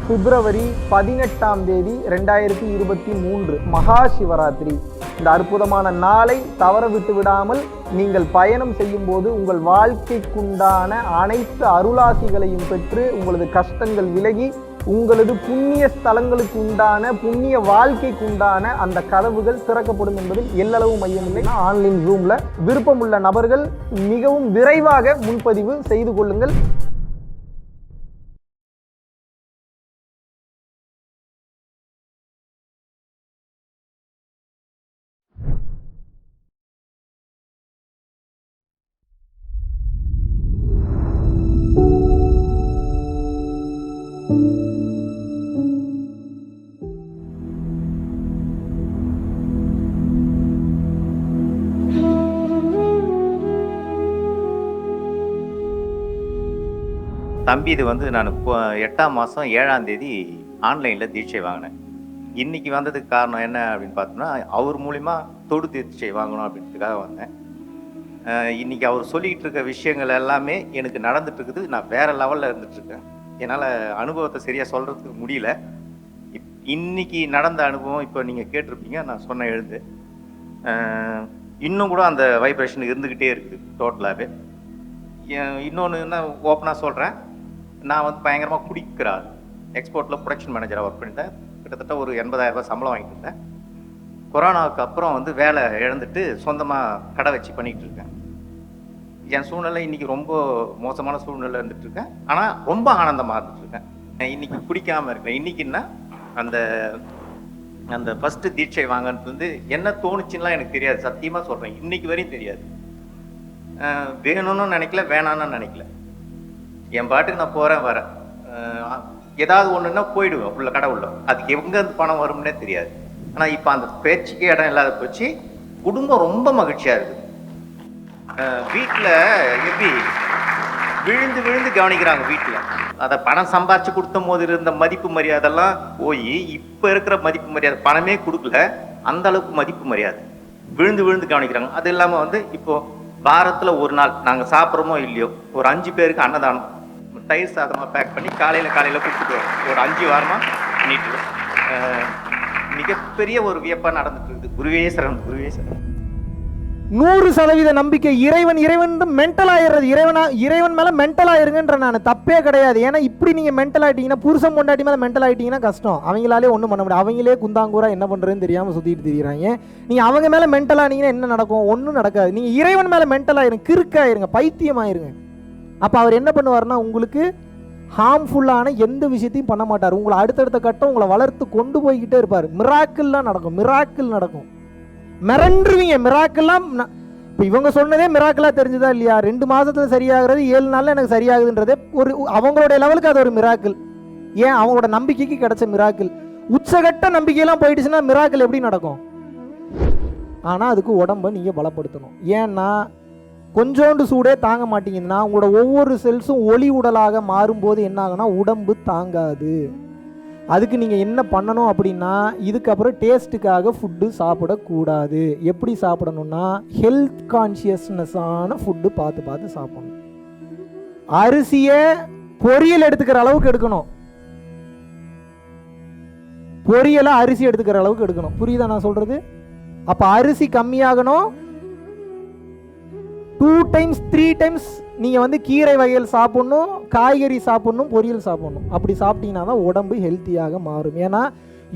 பிப்ரவரி 18 2023 மகா சிவராத்திரி. இந்த அற்புதமான நாளை தவற விட்டு விடாமல் நீங்கள் பயணம் செய்யும் போது உங்கள் வாழ்க்கைக்குண்டான அனைத்து அருளாசிகளையும் பெற்று உங்களது கஷ்டங்கள் விலகி உங்களது புண்ணிய ஸ்தலங்களுக்கு உண்டான புண்ணிய வாழ்க்கைக்கு உண்டான அந்த கதவுகள் திறக்கப்படும் என்பதில் எல்லளவு மையமில்லை. ஆன்லைன் ஜூம்ல விருப்பமுள்ள நபர்கள் மிகவும் விரைவாக முன்பதிவு செய்து கொள்ளுங்கள். தம்பி இது நான் 8ஆம் மாதம் 7ஆம் தேதி ஆன்லைனில் தீட்சை வாங்கினேன். இன்றைக்கி வந்ததுக்கு காரணம் என்ன அப்படின்னு பார்த்தோம்னா, அவர் மூலிமா தொடு தீட்சை வாங்கணும் அப்படின்றதுக்காக வந்தேன். இன்றைக்கி அவர் சொல்லிக்கிட்டு இருக்க விஷயங்கள் எல்லாமே எனக்கு நடந்துட்டுருக்குது. நான் வேறு லெவலில் இருந்துகிட்ருக்கேன். என்னால் அனுபவத்தை சரியாக சொல்கிறதுக்கு முடியல. இன்றைக்கி நடந்த அனுபவம் இப்போ நீங்கள் கேட்டிருப்பீங்க, நான் சொன்ன எழுந்து இன்னும் கூட அந்த வைப்ரேஷன் இருந்துக்கிட்டே இருக்குது டோட்டலாகவே. இன்னொன்று என்ன ஓப்பனாக சொல்கிறேன், நான் பயங்கரமாக குடிக்கிறார். எக்ஸ்போர்ட்டில் ப்ரொடக்ஷன் மேனேஜராக ஒர்க் பண்ணிட்டேன். கிட்டத்தட்ட ஒரு 80,000 ரூபாய் சம்பளம் வாங்கிட்டு இருந்தேன். கொரோனாவுக்கு அப்புறம் வேலை இழந்துட்டு சொந்தமாக கடை வச்சு பண்ணிகிட்டு இருக்கேன். என் சூழ்நிலை இன்றைக்கி ரொம்ப மோசமான சூழ்நிலை இருந்துகிட்ருக்கேன். ஆனால் ரொம்ப ஆனந்தமாக இருந்துகிட்ருக்கேன். இன்றைக்கி குடிக்காமல் இருக்கேன். இன்றைக்கின்னா அந்த அந்த ஃபஸ்ட்டு தீட்சை வாங்கினது என்ன தோணுச்சுன்னா எனக்கு தெரியாது. சத்தியமாக சொல்கிறேன், இன்றைக்கி வரையும் தெரியாது. வேணும்னு நினைக்கல, வேணான்னு நினைக்கல. என் பாட்டுக்கு நான் போகிறேன் வரேன். ஏதாவது ஒன்றுன்னா போயிடுவேன் உள்ள கடை உள்ள. அதுக்கு எங்கேருந்து பணம் வரும்னே தெரியாது. ஆனால் இப்போ அந்த பேச்சுக்கு இடம் இல்லாத போச்சு. குடும்பம் ரொம்ப மகிழ்ச்சியாக இருக்குது. வீட்டில் எப்படி விழுந்து விழுந்து கவனிக்கிறாங்க. வீட்டில் அதை பணம் சம்பாரிச்சு கொடுத்த போது இருந்த மதிப்பு மரியாதைலாம் போய் இப்போ இருக்கிற மதிப்பு மரியாதை, பணமே கொடுக்கல அந்த அளவுக்கு மதிப்பு மரியாதை விழுந்து விழுந்து கவனிக்கிறாங்க. அது இல்லாமல் இப்போது வாரத்தில் ஒரு நாள் நாங்கள் சாப்பிட்றோமோ இல்லையோ ஒரு 5 பேருக்கு அன்னதானம் தயிர் சாதமாக பேக் பண்ணி காலையில் கொடுத்துட்டு வரோம். ஒரு 5 வாரமாக பண்ணிட்டு மிகப்பெரிய ஒரு வியப்பாக நடந்துட்டு இருக்குது. குருவே சரணம், குருவே சரணம். 100% நம்பிக்கை. இறைவன் மென்டல் ஆயிடுறது. இறைவன் மேலே மென்டல் ஆயிருங்கன்ற நான் தப்பே கிடையாது. ஏன்னா இப்படி நீங்கள் மென்டல் ஆகிட்டீங்கன்னா, புருஷன் பொண்டாட்டி மேலே மென்டல் ஆகிட்டீங்கன்னா கஷ்டம். அவங்களாலே ஒன்றும் பண்ண முடியாது. அவங்களே குந்தாங்கூரா என்ன பண்ணுறதுன்னு தெரியாமல் சுற்றிட்டு திரிகிறாங்க. நீங்கள் அவங்க மேலே மென்டல் ஆனீங்கன்னா என்ன நடக்கும்? ஒன்றும் நடக்காது. நீங்கள் இறைவன் மேலே மென்டல் ஆயிருங்க, கிறுக்காயிருங்க, பைத்தியம் ஆயிருங்க. அப்போ அவர் என்ன பண்ணுவார்னா, உங்களுக்கு ஹார்ம்ஃபுல்லான எந்த விஷயத்தையும் பண்ண மாட்டார். உங்களை அடுத்தடுத்த கட்டம் உங்களை வளர்த்து கொண்டு போய்கிட்டே இருப்பார். மிராக்கிள்லாம் நடக்கும், மிராக்கிள் நடக்கும். மிரண்டுருவீங்க. மிராக்கெல்லாம் இப்போ இவங்க சொன்னதே மிராக்கலாக தெரிஞ்சுதா இல்லையா? 2 மாதத்தில் சரியாகிறது, 7 நாளில் எனக்கு சரியாகுதுன்றதே ஒரு அவங்களுடைய லெவலுக்கு அது ஒரு மிராக்கிள். ஏன்? அவங்களோட நம்பிக்கைக்கு கிடைச்ச மிராக்கிள். உச்சகட்ட நம்பிக்கையெல்லாம் போயிடுச்சுன்னா மிராக்கிள் எப்படி நடக்கும்? ஆனால் அதுக்கு உடம்பை நீங்கள் பலப்படுத்தணும். ஏன்னா கொஞ்சோண்டு சூடே தாங்க மாட்டீங்கன்னா உங்களோட ஒவ்வொரு செல்ஸும் ஒளி உடலாக மாறும்போது என்ன ஆகுனா உடம்பு தாங்காது. அதுக்கு நீங்கள் என்ன பண்ணணும் அப்படின்னா, இதுக்கப்புறம் டேஸ்ட்டுக்காக ஃபுட்டு சாப்பிடக்கூடாது. எப்படி சாப்பிடணும்னா, ஹெல்த் கான்ஷியஸ்னஸான ஃபுட்டு பார்த்து சாப்பிடணும். அரிசியை பொரியல் எடுத்துக்கிற அளவுக்கு எடுக்கணும். பொரியலை அரிசி எடுத்துக்கிற அளவுக்கு எடுக்கணும். புரியுதா நான் சொல்கிறது? அப்போ அரிசி கம்மியாகணும். 2 times 3 times நீங்கள் கீரை வகைகள் சாப்பிட்ணும், காய்கறி சாப்பிட்ணும், பொரியல் சாப்பிட்ணும். அப்படி சாப்பிட்டீங்கன்னா தான் உடம்பு ஹெல்த்தியாக மாறும். ஏன்னா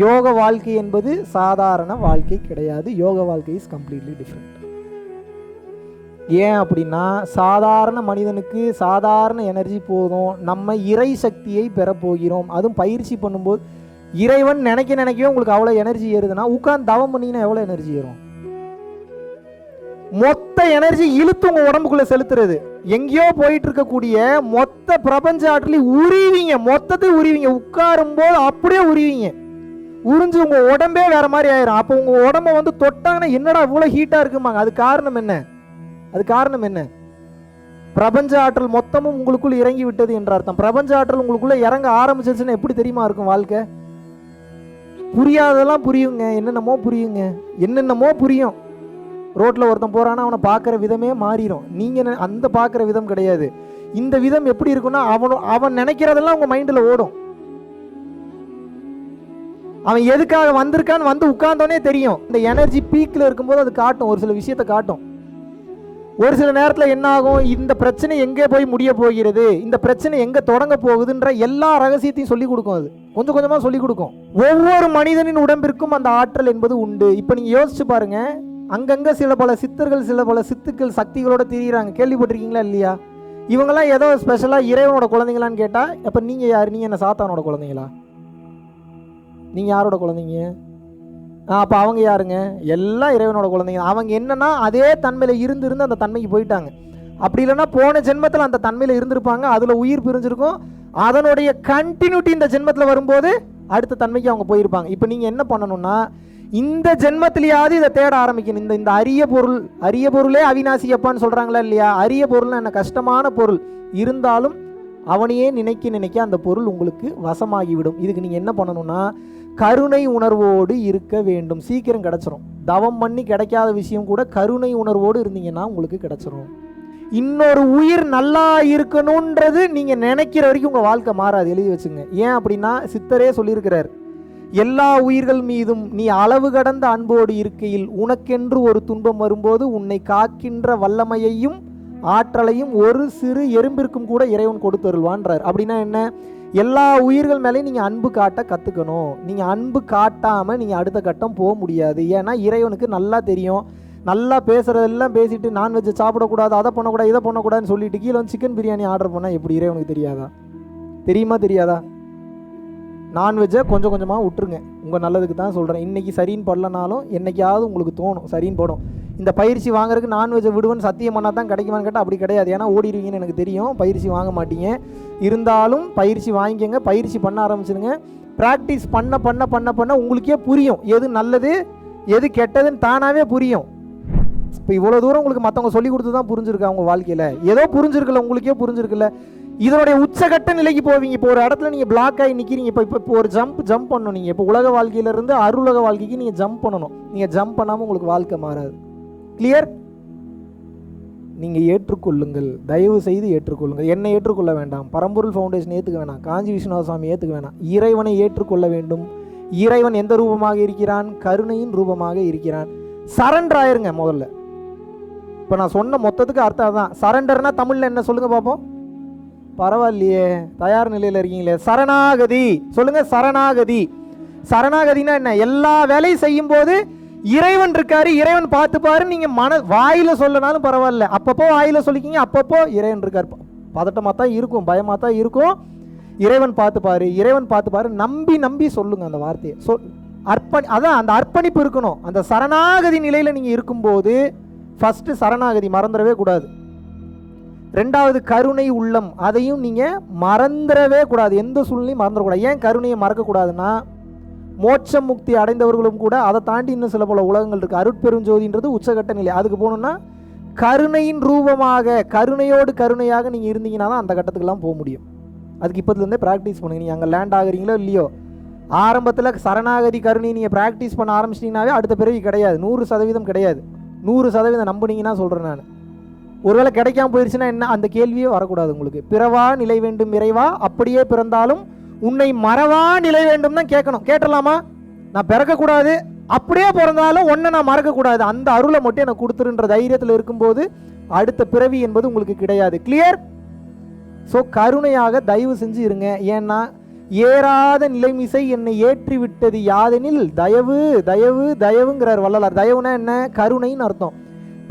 யோக வாழ்க்கை என்பது சாதாரண வாழ்க்கை கிடையாது. யோக வாழ்க்கை இஸ் கம்ப்ளீட்லி டிஃப்ரெண்ட். ஏன் அப்படின்னா, சாதாரண மனிதனுக்கு சாதாரண எனர்ஜி போதும். நம்ம இறை சக்தியை பெறப்போகிறோம். அதுவும் பயிற்சி பண்ணும்போது இறைவன் நினைக்கவே உங்களுக்கு அவ்வளோ எனர்ஜி ஏறுதுன்னா, உட்காந்து தவம் பண்ணிங்கன்னா எவ்வளோ எனர்ஜி ஏறும்? மொத்த எனர்ஜி இழுத்து உங்க உடம்புக்குள்ள செலுத்துறது. எங்கேயோ போயிட்டு இருக்கக்கூடிய மொத்த பிரபஞ்ச ஆற்றலையும் உருவீங்க. மொத்தத்தை உருவீங்க. உட்காரும் போது அப்படியே உருவீங்க. உறிஞ்சு உங்க உடம்பே வேற மாதிரி ஆயிரும். அப்போ உங்க உடம்ப தொட்டாங்கன்னா என்னடா இவ்வளவு ஹீட்டா இருக்குமாங்க. அது காரணம் என்ன? பிரபஞ்ச ஆற்றல் மொத்தமும் உங்களுக்குள் இறங்கி விட்டது என்ற அர்த்தம். பிரபஞ்ச ஆற்றல் உங்களுக்குள்ள இறங்க ஆரம்பிச்சிருச்சுன்னா எப்படி தெரியுமா இருக்கும் வாழ்க்கை? புரியாததெல்லாம் புரியுங்க. என்னென்னமோ புரியும். ரோட்டில் ஒருத்தன் போகிறான்னா அவனை பார்க்குற விதமே மாறிடும். நீங்கள் அந்த பார்க்குற விதம் கிடையாது. இந்த விதம் எப்படி இருக்குன்னா, அவன் நினைக்கிறதெல்லாம் உங்கள் மைண்டில் ஓடும். அவன் எதுக்காக வந்திருக்கான்னு வந்து உட்கார்ந்தோன்னே தெரியும். இந்த எனர்ஜி பீக்கில் இருக்கும்போது அது காட்டும், ஒரு சில விஷயத்தை காட்டும். ஒரு சில நேரத்தில் என்ன ஆகும், இந்த பிரச்சனை எங்கே போய் முடிய போகிறது, இந்த பிரச்சனை எங்கே தொடங்க போகுதுன்ற எல்லா ரகசியத்தையும் சொல்லிக் கொடுக்கும். அது கொஞ்சம் கொஞ்சமாக சொல்லிக் கொடுக்கும். ஒவ்வொரு மனிதனின் உடம்பிற்கும் அந்த ஆற்றல் என்பது உண்டு. இப்போ நீங்கள் யோசிச்சு பாருங்க, அங்கங்கே சில பல சித்தர்கள், சில பல சித்துக்கள் சக்திகளோட திரியிறாங்க. கேள்விப்பட்டிருக்கீங்களா இல்லையா? இவங்கெல்லாம் ஏதோ ஸ்பெஷலாக இறைவனோட குழந்தைங்களான்னு கேட்டால், அப்போ நீங்கள் யார்? நீங்கள் என்ன சாத்தானோட குழந்தைங்களா? நீங்கள் யாரோட குழந்தைங்க? அப்போ அவங்க யாருங்க? எல்லாம் இறைவனோட குழந்தைங்க. அவங்க என்னன்னா அதே தன்மையில் இருந்து அந்த தன்மைக்கு போயிட்டாங்க. அப்படி இல்லைன்னா போன ஜென்மத்தில் அந்த தன்மையில் இருந்திருப்பாங்க, அதில் உயிர் பிரிஞ்சிருக்கும், அதனுடைய கண்டினியூட்டி இந்த ஜென்மத்தில் வரும்போது அடுத்த தன்மைக்கு அவங்க போயிருப்பாங்க. இப்போ நீங்கள் என்ன பண்ணணும்னா, இந்த ஜென்மத்திலேயாவது இதை தேட ஆரம்பிக்கணும். இந்த அரிய பொருளே அவிநாசி அப்பான்னு சொல்கிறாங்களா இல்லையா? அரிய பொருள்னா என்ன? கஷ்டமான பொருள் இருந்தாலும் அவனையே நினைக்க அந்த பொருள் உங்களுக்கு வசமாகிவிடும். இதுக்கு நீங்கள் என்ன பண்ணணும்னா, கருணை உணர்வோடு இருக்க வேண்டும். சீக்கிரம் கிடச்சிரும். தவம் பண்ணி கிடைக்காத விஷயம் கூட கருணை உணர்வோடு இருந்தீங்கன்னா உங்களுக்கு கிடச்சிரும். இன்னொரு உயிர் நல்லா இருக்கணுன்றது நீங்கள் நினைக்கிற வரைக்கும் உங்கள் வாழ்க்கை மாறாது. எழுதி வச்சுங்க. ஏன் அப்படின்னா, சித்தரே சொல்லியிருக்கிறார், எல்லா உயிர்கள் மீதும் நீ அளவு கடந்த அன்போடு இருக்கையில் உனக்கென்று ஒரு துன்பம் வரும்போது உன்னை காக்கின்ற வல்லமையையும் ஆற்றலையும் ஒரு சிறு எறும்பிற்கும் கூட இறைவன் கொடுத்தருள்வான்றார். அப்படின்னா என்ன? எல்லா உயிர்கள் மேலேயும் நீங்கள் அன்பு காட்ட கற்றுக்கணும். நீங்கள் அன்பு காட்டாமல் நீங்கள் அடுத்த கட்டம் போக முடியாது. ஏன்னா இறைவனுக்கு நல்லா தெரியும், நல்லா பேசுகிறதெல்லாம் பேசிட்டு நான்வெஜ்ஜை சாப்பிடக்கூடாது, அதை பண்ணக்கூடாது, இதை பண்ணக்கூடாதுன்னு சொல்லிட்டு கீழே வந்து சிக்கன் பிரியாணி ஆர்டர் பண்ணால் எப்படி இறைவனுக்கு தெரியாதா? தெரியுமா தெரியாதா? நான்வெஜ்ஜை கொஞ்சம் கொஞ்சமாக விட்டுருங்க. உங்கள் நல்லதுக்கு தான் சொல்கிறேன். இன்றைக்கி சரின்னு படலனாலும் என்றைக்காவது உங்களுக்கு தோணும் சரின்னு படும். இந்த பயிற்சி வாங்குறதுக்கு நான்வெஜ்ஜை விடுவேன்னு சத்தியம் பண்ணால் தான் கிடைக்குமான்னு கேட்டால் அப்படி கிடையாது. ஏன்னா ஓடிடுவீங்கன்னு எனக்கு தெரியும், பயிற்சி வாங்க மாட்டீங்க. இருந்தாலும் பயிற்சி வாங்கிக்கங்க, பயிற்சி பண்ண ஆரம்பிச்சிடுங்க. ப்ராக்டிஸ் பண்ண பண்ண பண்ண பண்ண உங்களுக்கே புரியும் எது நல்லது எது கெட்டதுன்னு தானாகவே புரியும். இப்போ இவ்வளோ தூரம் உங்களுக்கு மற்றவங்க சொல்லி கொடுத்து தான் புரிஞ்சிருக்கா உங்கள் வாழ்க்கையில்? ஏதோ புரிஞ்சிருக்குல்ல, உங்களுக்கே புரிஞ்சிருக்குல்ல. இதனுடைய உச்சகட்ட நிலைக்கு போவீங்க. இப்போ ஒரு இடத்துல நீங்கள் பிளாக் ஆகி நிற்கிறீங்க. இப்போ ஒரு ஜம்ப் பண்ணணும். நீங்கள் இப்போ உலக வாழ்க்கையிலேருந்து அருளக வாழ்க்கைக்கு நீங்கள் ஜம்ப் பண்ணணும். நீங்கள் ஜம்ப் பண்ணாமல் உங்களுக்கு வாழ்க்கை மாறாது. கிளியர்? நீங்கள் ஏற்றுக்கொள்ளுங்கள், தயவு செய்து ஏற்றுக்கொள்ளுங்கள். என்னை ஏற்றுக்கொள்ள வேண்டாம், பரம்பொருள் ஃபவுண்டேஷன் ஏற்றுக்க வேணாம், காஞ்சி விஸ்வநாத சுவாமி ஏற்றுக்க வேணாம். இறைவனை ஏற்றுக்கொள்ள வேண்டும். இறைவன் எந்த ரூபமாக இருக்கிறான்? கருணையின் ரூபமாக இருக்கிறான். சரண்டர் ஆயிருங்க முதல்ல. இப்போ நான் சொன்ன மொத்தத்துக்கு அர்த்தம் தான். சரண்டர்னா தமிழில் என்ன சொல்லுங்க பார்ப்போம்? பரவாயில்லையே, தயார் நிலையில் இருக்கீங்களே. சரணாகதி சொல்லுங்க. சரணாகதி. சரணாகதினா என்ன? எல்லா வேலையும் செய்யும் போது இறைவன் இருக்காரு, இறைவன் பார்த்துப்பாரு. நீங்கள் வாயில சொல்லனாலும் பரவாயில்ல, அப்பப்போ வாயில சொல்லிக்கிங்க, அப்பப்போ இறைவன் இருக்காரு. பதட்டமாக தான் இருக்கும், பயமாக தான் இருக்கும். இறைவன் பார்த்துப்பாரு, இறைவன் பார்த்துப்பாரு. நம்பி சொல்லுங்க அந்த வார்த்தையை. அதான் அந்த அர்ப்பணிப்பு இருக்கணும். அந்த சரணாகதி நிலையில் நீங்கள் இருக்கும்போது ஃபஸ்ட்டு சரணாகதி மறந்துடவே கூடாது. ரெண்டாவது கருணை உள்ளம், அதையும் நீங்கள் மறந்துடவே கூடாது. எந்த சூழ்நிலையும் மறந்துடக்கூடாது. ஏன் கருணையை மறக்கக்கூடாதுன்னா, மோட்ச முக்தி அடைந்தவர்களும் கூட அதை தாண்டி இன்னும் சில பல உலகங்கள் இருக்குது. அருட்பெருஞ்சோதின்றது உச்சகட்ட நிலை. அதுக்கு போகணுன்னா கருணையின் ரூபமாக, கருணையோடு கருணையாக நீங்கள் இருந்தீங்கன்னா தான் அந்த கட்டத்துக்கெல்லாம் போக முடியும். அதுக்கு இப்போதுலேருந்தே ப்ராக்டிஸ் பண்ணுங்க. நீங்கள் அங்கே லேண்ட் ஆகுறீங்களோ இல்லையோ, ஆரம்பத்தில் சரணாகதி கருணை நீங்கள் ப்ராக்டிஸ் பண்ண ஆரம்பிச்சிட்டிங்கனாவே அடுத்த பிறவி கிடையாது. 100% கிடையாது. 100% நம்பினீங்கன்னா சொல்கிறேன் நான். ஒருவேளை கிடைக்காம போயிடுச்சுன்னா என்ன? அந்த கேள்வியே வரக்கூடாது உங்களுக்கு. பிறவா நிலை வேண்டும் இறைவா, அப்படியே பிறந்தாலும் உன்னை மறவா நிலை வேண்டும் தான் கேட்கணும். கேட்டலாமா? நான் பிறக்கக்கூடாது, அப்படியே பிறந்தாலும் ஒன்றை நான் மறக்கக்கூடாது, அந்த அருளை மட்டும் எனக்கு கொடுத்துருன்ற தைரியத்தில் இருக்கும்போது அடுத்த பிறவி என்பது உங்களுக்கு கிடையாது. கிளியர்? ஸோ கருணையாக தயவு செஞ்சு இருங்க. ஏன்னா ஏறாத நிலைமிசை என்னை ஏற்றி விட்டது யாதெனில் தயவு தயவு தயவுங்கிறார் வள்ளலார். தயவுனா என்ன? கருணைன்னு அர்த்தம்.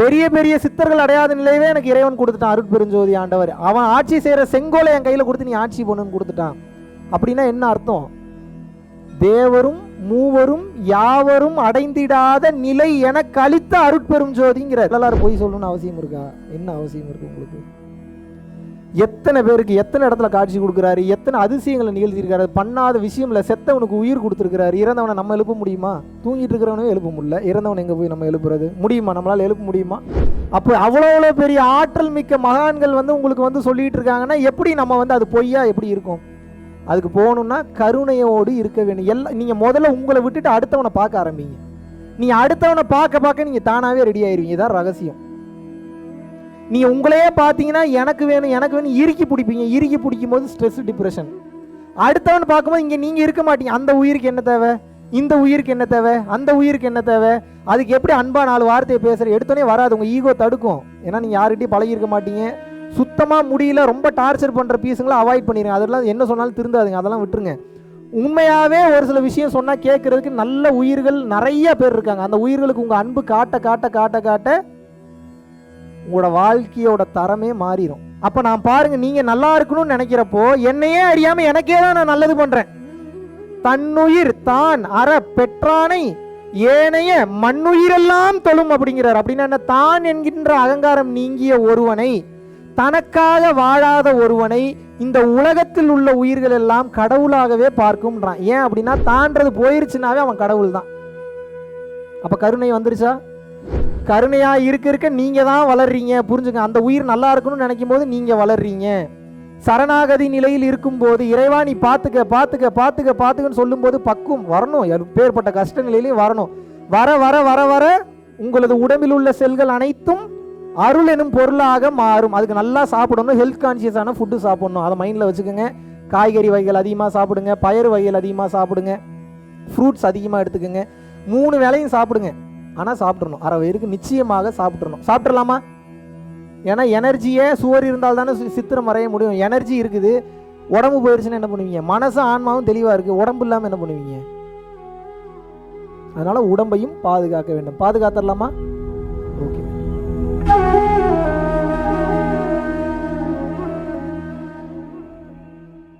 பெரிய பெரிய சித்தர்கள் அடையாத நிலையவே எனக்கு இறைவன் கொடுத்துட்டான். அருட்பெருஞ்சோதி ஆண்டவர் அவன் ஆட்சி செய்கிற செங்கோலை என் கையில் கொடுத்து நீ ஆட்சி பண்ணுன்னு கொடுத்துட்டான். அப்படின்னா என்ன அர்த்தம்? தேவரும் மூவரும் யாவரும் அடைந்திடாத நிலை என கழித்த அருட்பெரும் ஜோதிங்கிற எல்லாரும் போய் சொல்லணும்னு அவசியம் இருக்கா? என்ன அவசியம் இருக்கு உங்களுக்கு? எத்தனை பேருக்கு எத்தனை இடத்துல காட்சி கொடுக்குறாரு, எத்தனை அதிசயங்களை நிகழ்த்திருக்காரு. பண்ணாத விஷயம் இல்லை. செத்தவனுக்கு உயிர் கொடுத்துருக்கிறாரு. இறந்தவனை நம்ம எழுப்ப முடியுமா? தூங்கிட்டு இருக்கிறவனும் எழுப்ப முடியல. இறந்தவனை எங்கே போய் நம்ம எழுப்புறது முடியுமா? நம்மளால் எழுப்ப முடியுமா? அப்போ அவ்வளோ பெரிய ஆற்றல் மிக்க மகான்கள் உங்களுக்கு சொல்லிட்டு இருக்காங்கன்னா எப்படி நம்ம அது பொய்யா எப்படி இருக்கும்? அதுக்கு போகணுன்னா கருணையோடு இருக்க வேண்டும். நீங்கள் முதல்ல உங்களை விட்டுட்டு அடுத்தவனை பார்க்க ஆரம்பிங்க. நீங்கள் அடுத்தவனை பார்க்க நீங்கள் தானாகவே ரெடி ஆயிடுவீங்க. இதான் ரகசியம். நீங்கள் உங்களையே பார்த்தீங்கன்னா எனக்கு வேணும் இறுக்கி பிடிப்பீங்க. இறுக்கி பிடிக்கும் போது ஸ்ட்ரெஸ், டிப்ரெஷன். அடுத்தவன் பார்க்கும்போது இங்கே நீங்கள் இருக்க மாட்டீங்க. அந்த உயிருக்கு என்ன தேவை? இந்த உயிருக்கு என்ன தேவை, அந்த உயிருக்கு என்ன தேவை, அதுக்கு எப்படி அன்பா 4 வார்த்தையை பேசுகிற எடுத்தோடனே வராது. உங்கள் ஈகோ தடுக்கும். ஏன்னா நீங்கள் யார்கிட்டையும் பழகிருக்க மாட்டீங்க. சுத்தமாக முடியல, ரொம்ப டார்ச்சர் பண்ணுற பீஸுங்களை அவாய்ட் பண்ணிடுங்க. அதெல்லாம் என்ன சொன்னாலும் திருந்தாதுங்க, அதெல்லாம் விட்டுருங்க. உண்மையாகவே ஒரு சில விஷயம் சொன்னால் கேட்குறதுக்கு நல்ல உயிர்கள் நிறைய பேர் இருக்காங்க. அந்த உயிர்களுக்கு உங்கள் அன்பு காட்ட காட்ட காட்ட காட்ட உங்களோட வாழ்க்கையோட தரமே மாறிடும். அப்போ நான் பாருங்கள், நீங்கள் நல்லா இருக்கணும்னு நினைக்கிறப்போ என்னையே அறியாமல் எனக்கே தான் நான் நல்லது பண்ணுறேன். தன்னுயிர் தான் அற பெற்றானை ஏனைய மண்ணுயிரெல்லாம் தொழும் அப்படிங்கிறார். அப்படின்னா என்ன? தான் என்கின்ற அகங்காரம் நீங்கிய ஒருவனை, தனக்காக வாழாத ஒருவனை இந்த உலகத்தில் உள்ள உயிர்கள் எல்லாம் கடவுளாகவே பார்க்கும்ன்றான். ஏன் அப்படின்னா தான்றது போயிருச்சுனாவே அவன் கடவுள் தான். அப்ப கருணை வந்துருச்சா? கருணையா இருக்க நீங்க தான் வளர்றீங்க. புரிஞ்சுங்க. அந்த உயிர் நல்லா இருக்கணும்னு நினைக்கும் போது நீங்க வளர்றீங்க. சரணாகதி நிலையில் இருக்கும்போது இறைவா நீ பார்த்துக்க பார்த்துக்க பார்த்துக்க பார்த்துக்கன்னு சொல்லும்போது பக்குவம் வரணும். எப்பேற்பட்ட கஷ்ட நிலையிலையும் வரணும். வர வர வர வர உங்களது உடம்பில் உள்ள செல்கள் அனைத்தும் அருள் எனும் பொருளாக மாறும். அதுக்கு நல்லா சாப்பிடணும். ஹெல்த் கான்சியஸான ஃபுட்டு சாப்பிடணும். அதை மைண்டில் வச்சுக்கோங்க. காய்கறி வகைகள் அதிகமாக சாப்பிடுங்க, பயறு வகைகள் அதிகமாக சாப்பிடுங்க, ஃப்ரூட்ஸ் அதிகமாக எடுத்துக்கோங்க. 3 வேளையும் சாப்பிடுங்க. ஆனால் சாப்பிட்றணும். அரை வயிறுக்கு நிச்சயமாக சாப்பிட்றணும். சாப்பிட்றலாமா? ஏன்னா எனர்ஜியே சுவர் இருந்தால் தானே சித்திரம் வரைய முடியும். எனர்ஜி இருக்குது, உடம்பு போயிடுச்சுன்னா என்ன பண்ணுவீங்க? மனசும் ஆன்மாவும் தெளிவாக இருக்குது, உடம்பு இல்லாமல் என்ன பண்ணுவீங்க? அதனால் உடம்பையும் பாதுகாக்க வேண்டும். பாதுகாத்துடலாமா?